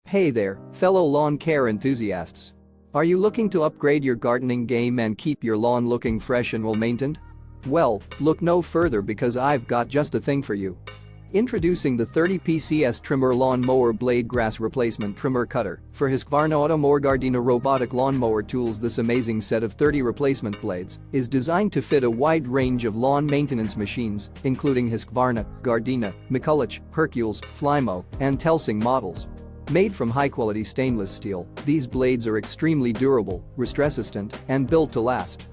Hey there, fellow lawn care enthusiasts. Are you looking to upgrade your gardening game and keep your lawn looking fresh and well-maintained? Well, look no further because I've got just the thing for you. Introducing the 30 PCS Trimmer Lawn Mower Blade Grass Replacement Trimmer Cutter for Husqvarna Automower Gardena Robotic Lawnmower Tools. This amazing set of 30 replacement blades is designed to fit a wide range of lawn maintenance machines, including Husqvarna, Gardena, McCulloch, Hercules, Flymo, and Telsing models. Made from high-quality stainless steel, these blades are extremely durable, rust-resistant, and built to last.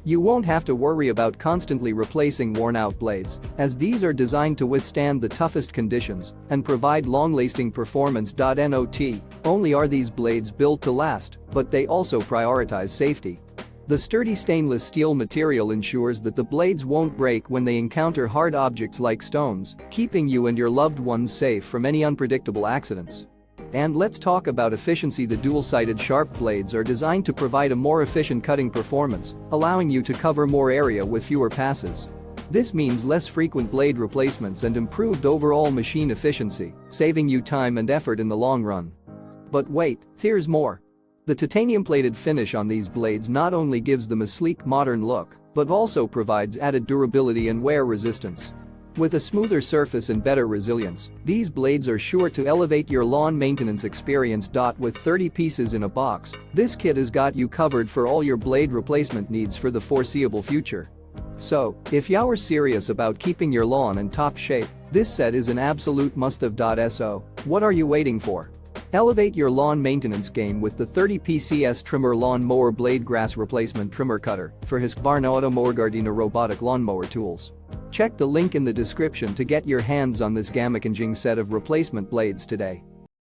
You won't have to worry about constantly replacing worn-out blades, as these are designed to withstand the toughest conditions and provide long-lasting performance. Not only are these blades built to last, but they also prioritize safety. The sturdy stainless steel material ensures that the blades won't break when they encounter hard objects like stones, keeping you and your loved ones safe from any unpredictable accidents. And let's talk about efficiency. The dual-sided sharp blades are designed to provide a more efficient cutting performance, allowing you to cover more area with fewer passes. This means less frequent blade replacements and improved overall machine efficiency, saving you time and effort in the long run. But wait, there's more. The titanium-plated finish on these blades not only gives them a sleek, modern look, but also provides added durability and wear resistance. With a smoother surface and better resilience, these blades are sure to elevate your lawn maintenance experience. With 30 pieces in a box, this kit has got you covered for all your blade replacement needs for the foreseeable future. So, if you're serious about keeping your lawn in top shape, this set is an absolute must-have. So, what are you waiting for? Elevate your lawn maintenance game with the 30 PCS Trimmer Lawn Mower Blade Grass Replacement Trimmer Cutter for Husqvarna Automower Gardena Robotic Lawnmower Tools. Check the link in the description to get your hands on this game-changing set of replacement blades today.